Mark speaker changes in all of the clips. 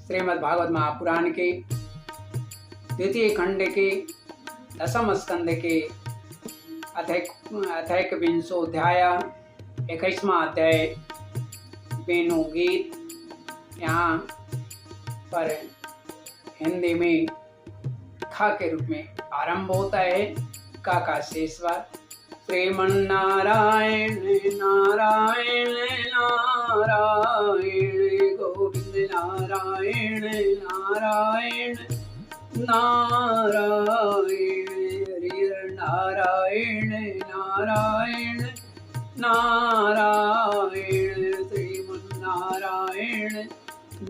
Speaker 1: श्रीमद् भागवत महापुराण के द्वितीय खंड के दशम स्कंद के अथैक विंशोध्याय 21वां अध्याय वेणु गीत यहाँ पर हिंदी में खा के रूप में आरंभ होता है। का का शेषवार श्रीमन्नारायण नारायण नारायण गोविंद नारायण नारायण नारायण हरि नारायण नारायण नारायण श्रीमन्नारायण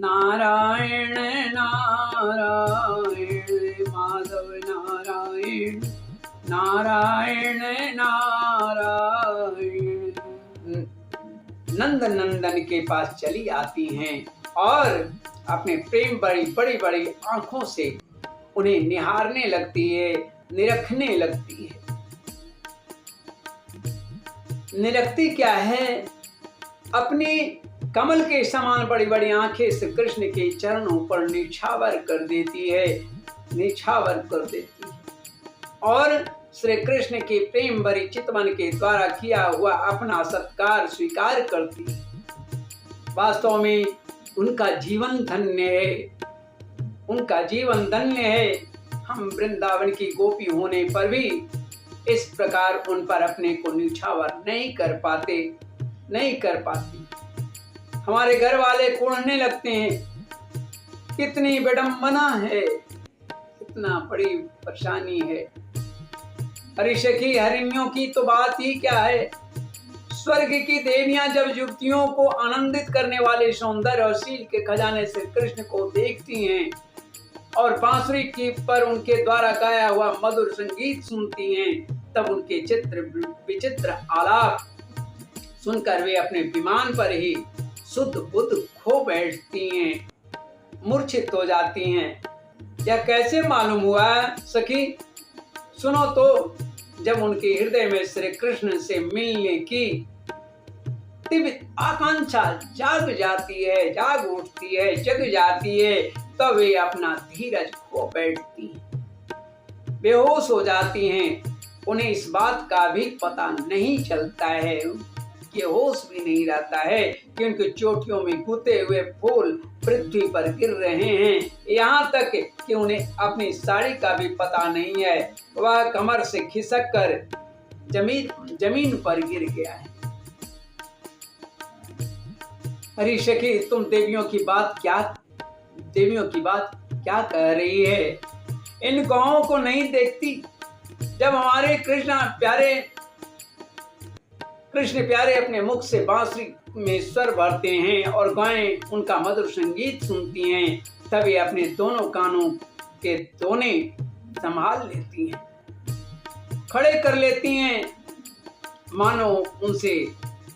Speaker 1: नारायण नारायण माधव नारायण नारायण नारायण। नंद नंदन के पास चली आती हैं और अपने प्रेम बड़ी बड़ी आंखों से उन्हें निहारने लगती है, निरखने लगती है। निरखती क्या है? अपनी कमल के समान बड़ी बड़ी आंखें श्री कृष्ण के चरणों पर निछावर कर देती है, निछावर कर देती है और श्री कृष्ण के प्रेम भरी चितवन के द्वारा किया हुआ अपना सत्कार स्वीकार करती है। वास्तव में उनका जीवन धन्य है, उनका जीवन धन्य है। हम वृंदावन की गोपी होने पर भी इस प्रकार उन पर अपने को निछावर नहीं कर पाती। हमारे घर वाले कोढ़ने लगते हैं, कितनी विडंबना है, कितना बड़ी परेशानी है। हरिशखी हरिणियों की तो बात ही क्या है। स्वर्ग की देवियां जब युवतियों को आनंदित करने वाले सौंदर्य और शील के खजाने से कृष्ण को देखती हैं और बांसुरी की पर उनके द्वारा गाया हुआ मधुर संगीत सुनती हैं, तब उनके विचित्र आलाप सुनकर वे अपने विमान पर ही शुद्ध बुद्ध खो बैठती हैं, मूर्छित हो जाती हैं। यह कैसे मालूम हुआ सखी? सुनो तो, जब उनके हृदय में श्री कृष्ण से मिलने की तीव्र आकांक्षा जाग जाती है, जाग उठती है, जग जाती है, तब वे अपना धीरज खो बैठती हैं, बेहोश हो जाती हैं। उन्हें इस बात का भी पता नहीं चलता है, कि होश भी नहीं रहता है कि उनकी चोटियों में गुथे हुए फूल पृथ्वी पर गिर रहे हैं। यहाँ तक कि उन्हें अपनी साड़ी का भी पता नहीं है, वह कमर से खिसक कर जमीन पर गिर गया है। हरी सखी, तुम देवियों की बात क्या कह रही है? इन गौओं को नहीं देखती? जब हमारे कृष्ण प्यारे अपने मुख से बांसुरी में स्वर भरते हैं और गायें उनका मधुर संगीत सुनती हैं, तभी अपने दोनों कानों के दोने संभाल लेती हैं, खड़े कर लेती हैं, मानो उनसे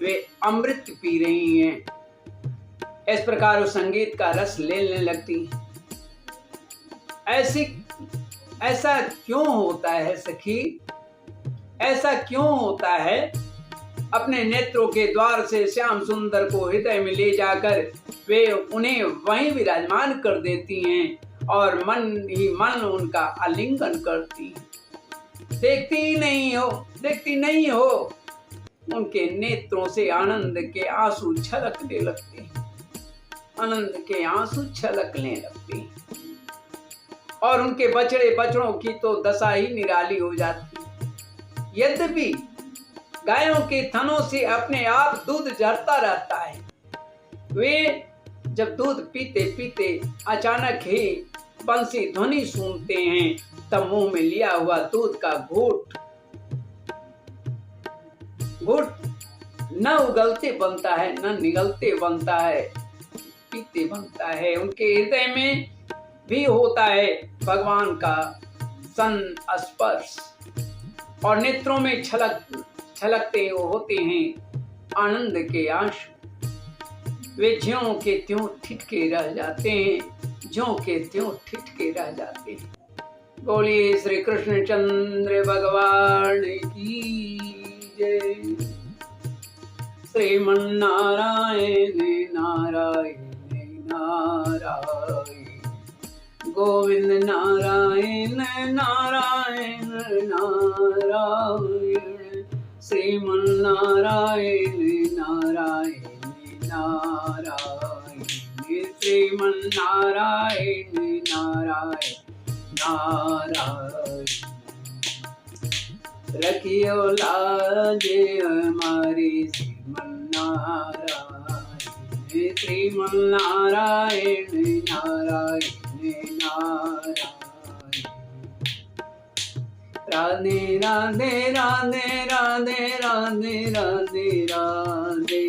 Speaker 1: वे अमृत पी रही हैं। इस प्रकार वो संगीत का रस लेने लगती हैं। ऐसा क्यों होता है सखी? ऐसा क्यों होता है? अपने नेत्रों के द्वार से श्याम सुंदर को हृदय में ले जाकर वे उन्हें वहीं विराजमान कर देती हैं और मन ही मन उनका आलिंगन करती हैं। देखती नहीं हो उनके नेत्रों से आनंद के आंसू छलकने लगते हैं, और उनके बछड़ों की तो दशा ही निराली हो जाती है। यद्यपि गायों के थनों से अपने आप दूध झरता रहता है, वे जब दूध पीते पीते अचानक ही बंसी ध्वनि सुनते हैं, तब मुंह में लिया हुआ दूध का घूंट न उगलते बनता है, न निगलते बनता है, पीते बनता है। उनके हृदय में भी होता है भगवान का संस्पर्श और नेत्रों में छलकते होते हैं आनंद के आंसू। वे ज्यों के त्यों ठिठके रह जाते हैं, बोलिए श्री कृष्णचंद्र भगवान की जय। श्रीमन्नारायण नारायण नारायण। गोविंद नारायण नारायण नारायण, श्रीमन नारायण नारायण नारायण, श्रीमन नारायण नारायण नारायण। रखियो लाज हमारी श्रीमन नारायण, श्रीमन नारायण नारायण नारायण। राधे राधे राधे राधे राधे राधे राधे,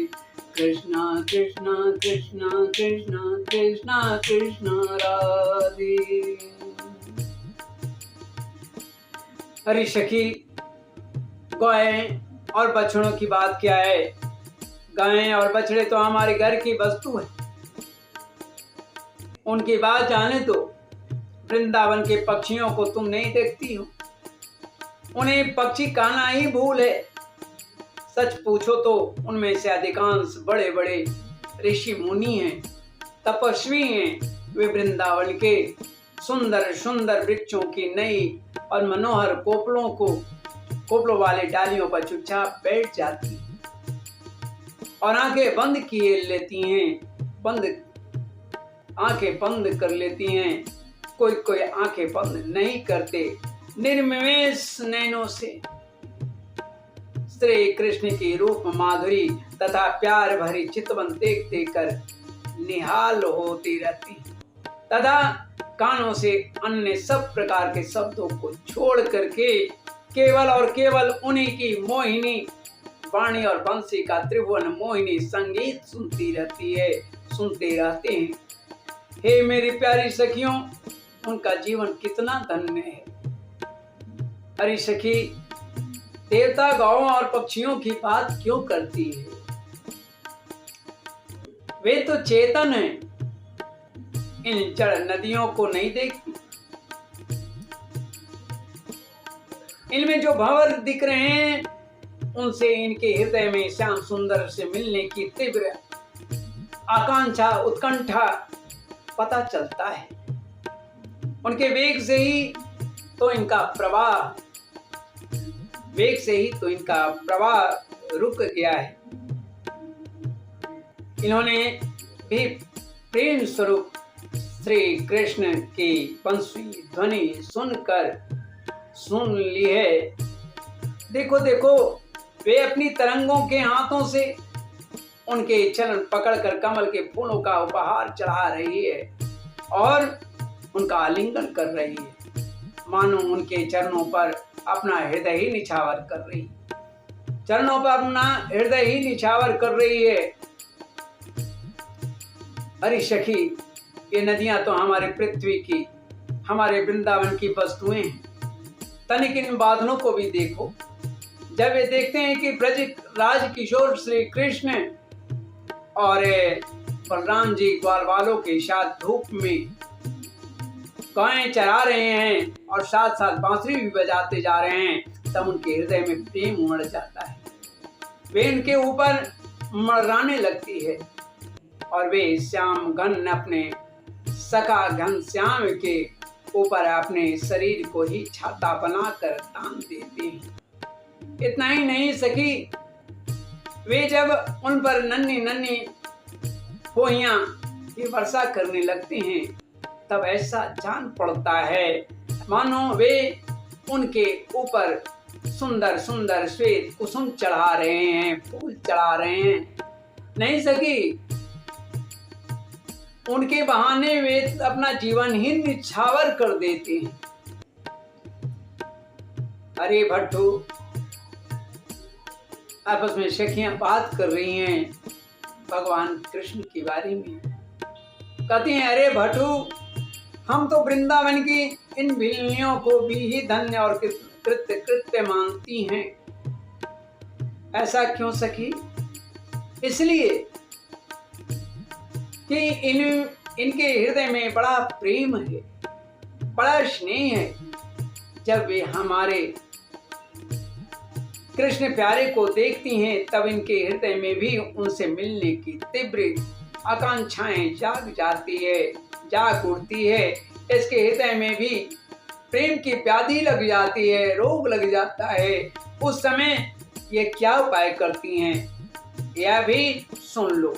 Speaker 1: कृष्णा कृष्णा कृष्णा कृष्णा कृष्णा कृष्णा राधे। हरी सखी, गाय और बछड़ों की बात क्या है? गायें और बछड़े तो हमारे घर की वस्तु है, उनकी बात जाने दो। वृंदावन के पक्षियों को तुम नहीं देखती हो, उन्हें पक्षी कहना ही भूल है। सच पूछो तो उनमें से अधिकांश बड़े बड़े ऋषि मुनि हैं, तपस्वी हैं। वे वृंदावन के सुंदर सुंदर वृक्षों की नई और मनोहर कोपलों वाले डालियों पर चुपचाप बैठ जाती और आंखें बंद किए लेती हैं, आंखें बंद कर लेती हैं। कोई आंखें बंद नहीं करते। निर्विमेष नैनों से श्री कृष्ण की रूप माधुरी तथा प्यार भरी चितवन देख देख कर निहाल होती रहती तथा कानों से अन्य सब प्रकार के शब्दों को छोड़ करके केवल और केवल उन्हीं की मोहिनी वाणी और बंसी का त्रिभुवन मोहिनी संगीत सुनते रहते हैं। हे मेरी प्यारी सखियों, उनका जीवन कितना धन्य है। हरी सखी, देवता गौओं और पक्षियों की बात क्यों करती है? वे तो चेतन हैं, इन जड़ नदियों को नहीं देखती। इनमें जो भंवर दिख रहे हैं, उनसे इनके हृदय में श्याम सुंदर से मिलने की तीव्र आकांक्षा उत्कंठा पता चलता है। उनके वेग से ही तो इनका प्रवाह रुक गया है। इन्होंने भी प्रेम स्वरूप श्री कृष्ण की बंसी ध्वनि सुन ली है। देखो देखो, वे अपनी तरंगों के हाथों से उनके चरण पकड़कर कमल के फूलों का उपहार चढ़ा रही है और उनका आलिंगन कर रही है, मानो उनके चरणों पर अपना हृदय ही निछावर कर रही है। हरी सखी, ये नदियां तो हमारे पृथ्वी की, हमारे वृंदावन की वस्तुएं हैं। तनिक इन बादलों को भी देखो। जब वे देखते हैं कि ब्रज राज किशोर श्री कृष्ण और बलराम जी ग्वाल वालों के साथ धूप में गायें चरा रहे हैं और साथ साथ बांसुरी भी बजाते जा रहे हैं, तब उनके हृदय में प्रेम उमड़ जाता है। वे इनके ऊपर मर्राने लगती है और वे श्याम घन अपने सखा घन श्याम के ऊपर अपने शरीर को ही छाता बनाकर तान देते हैं। इतना ही नहीं सखी, वे जब उन पर नन्ही नन्ही पोहियां की वर्षा करने लगते हैं, तब ऐसा जान पड़ता है मानो वे उनके ऊपर सुंदर सुंदर श्वेत कुसुम चढ़ा रहे हैं, फूल चढ़ा रहे हैं। नहीं सकी, उनके बहाने वे अपना जीवन ही निछावर कर देते हैं। अरे भट्टू, आपस में सखियां बात कर रही हैं भगवान कृष्ण के बारे में। कहती हैं, अरे भट्टू, हम तो वृंदावन की इन भिल्लियों को भी ही धन्य और कृत्य मानती हैं। ऐसा क्यों सखी? इसलिए कि इनके हृदय में बड़ा प्रेम है, बड़ा स्नेह है। जब वे हमारे कृष्ण प्यारे को देखती हैं, तब इनके हृदय में भी उनसे मिलने की तीव्र आकांक्षाएं जाग उठती है। इसके हृदय में भी प्रेम की व्याधि लग जाती है, रोग लग जाता है। उस समय ये क्या उपाय करती हैं, यह भी सुन लो।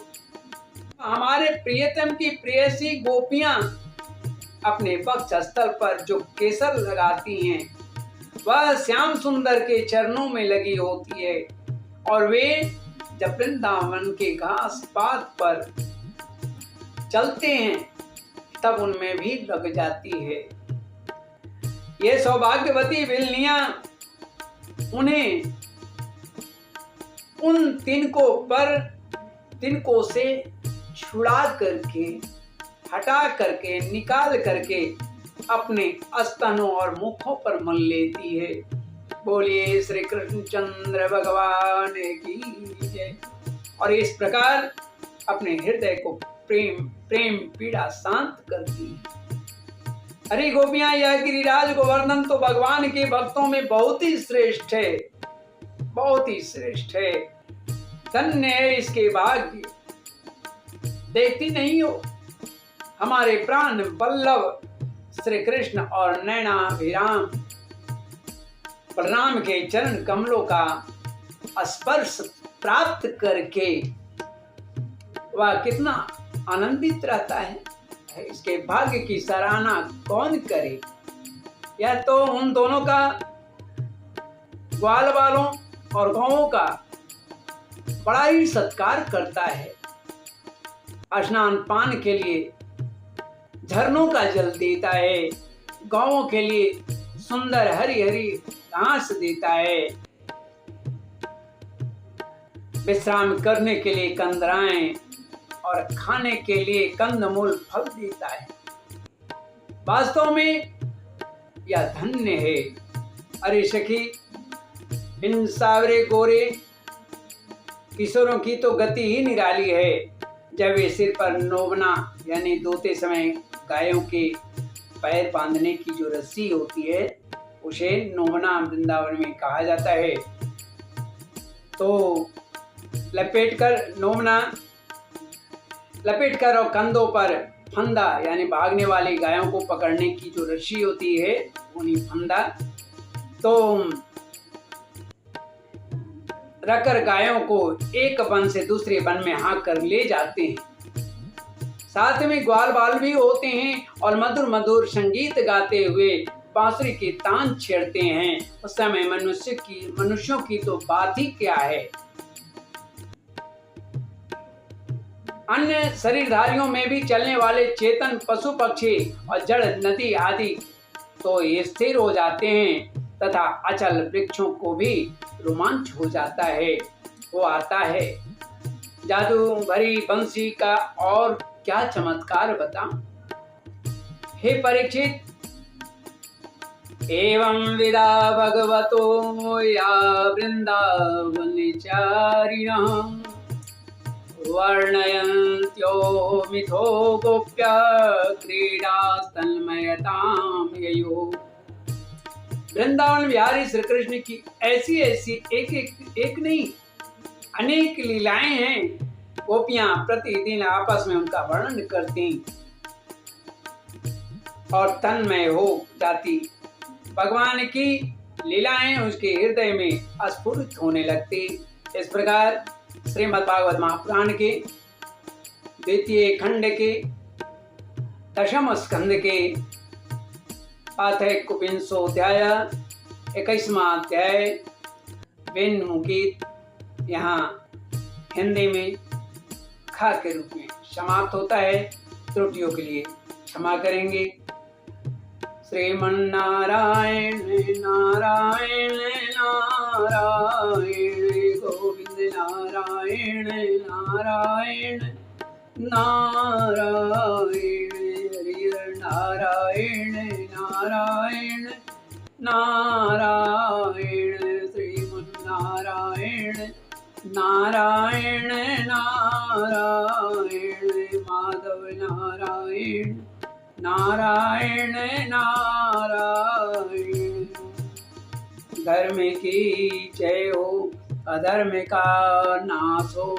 Speaker 1: हमारे प्रियतम की प्रेयसी गोपियां अपने वक्ष स्थल पर जो केसर लगाती हैं, वह श्याम सुंदर के चरणों में लगी होती है, और वे जब वृंदावन के घास पात पर चलते हैं तब उनमें भी लग जाती है। ये सौभाग्यवती बिल्लियां उन्हें उन तिनकों से छुड़ा करके, हटा करके, निकाल करके अपने स्तनों और मुखों पर मल लेती है। बोलिए श्री कृष्णचंद्र भगवान की जय। और इस प्रकार अपने हृदय को प्रेम पीड़ा शांत करती है। हरि गोपियां, यह गिरिराज गोवर्धन तो भगवान के भक्तों में बहुत ही श्रेष्ठ है, बहुत ही श्रेष्ठ है। धन्य है इसके भाग्य। देखती नहीं हो हमारे प्राण वल्लभ श्री कृष्ण और नैनाभिराम बलराम के चरण कमलों का स्पर्श प्राप्त करके वह कितना आनंदित रहता है। इसके भाग्य की सराहना कौन करे। यह तो उन दोनों का, ग्वाल वालों और गौओं का बड़ा ही सत्कार करता है। स्नान पान के लिए झरनों का जल देता है, गौओं के लिए सुंदर हरी हरी घास देता है, विश्राम करने के लिए कंदराएं और खाने के लिए कंदमूल फल देता है। वास्तव में यह धन्य है। अरे सखी, इन सावरे गोरे किशोरों की तो गति ही निराली है। जब वे सिर पर नोबना यानी धोते समय गायों के पैर बांधने की जो रस्सी होती है, उसे नोबना वृंदावन में कहा जाता है। तो नोबना लपेट कर और कंधों पर फंदा यानी भागने वाली गायों को पकड़ने की जो रस्सी होती है, उन्हीं फंदा तो रखकर गायों को एक वन से दूसरे वन में हाँक कर ले जाते हैं। साथ में ग्वाल बाल भी होते हैं और मधुर मधुर संगीत गाते हुए बांसुरी के तान छेड़ते हैं। उस समय मनुष्यों की तो बात ही क्या है। अन्य शरीरधारियों में भी चलने वाले चेतन पशु पक्षी और जड़ नदी आदि तो स्थिर हो जाते हैं तथा अचल वृक्षों को भी रोमांच हो जाता है। वो आता है जादू भरी बंसी का और क्या चमत्कार बताऊं। हे परीक्षित, एवं विदा भगवतो या वृंदावनचारिणः वर्णयन्त्यो मिथो गोप्य क्रीडा तन्मयतां ययो। वृंदावन बिहारी श्री कृष्ण की ऐसी एक नहीं अनेक लीलाएं हैं। गोपियां प्रतिदिन आपस में उनका वर्णन करती और तन्मय हो जाती। भगवान की लीलाएं उसके हृदय में स्फुरित होने लगती। इस प्रकार श्रीमद् भागवत महापुराण के द्वितीय खंड के दशम स्कंद के पाठक विंशोध्याय 21वां अध्याय वेणु गीत यहाँ हिंदी में खा के रूप में समाप्त होता है। त्रुटियों के लिए क्षमा करेंगे। श्रीमन्नारायण नारायण नारायण गोविंद नारायण नारायण नारायण हरि नारायण नारायण नारायण श्रीमन्नारायण नारायण नारायण माधव नारायण नारायण नारायण। धर्म की जय हो, अधर्म का नाश हो,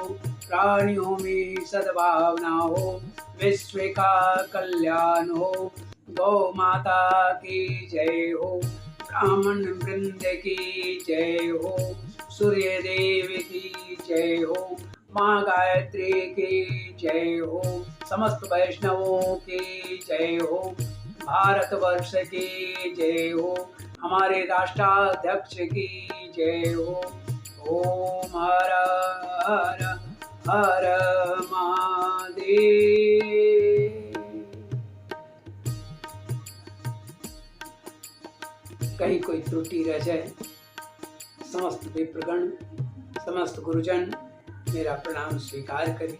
Speaker 1: प्राणियों में सद्भावना हो, विश्व का कल्याण हो। गौ माता की जय हो, ब्राह्मण वृंद की जय हो, सूर्य देव की जय हो, माँ गायत्री की जय हो, समस्त वैष्णवों की जय हो, भारतवर्ष की जय हो, हमारे राष्ट्राध्यक्ष की जय हो। ओम हर हर हर महादेव। कहीं कोई त्रुटि रह जाए, समस्त विप्रगण, समस्त गुरुजन मेरा प्रणाम स्वीकार करें।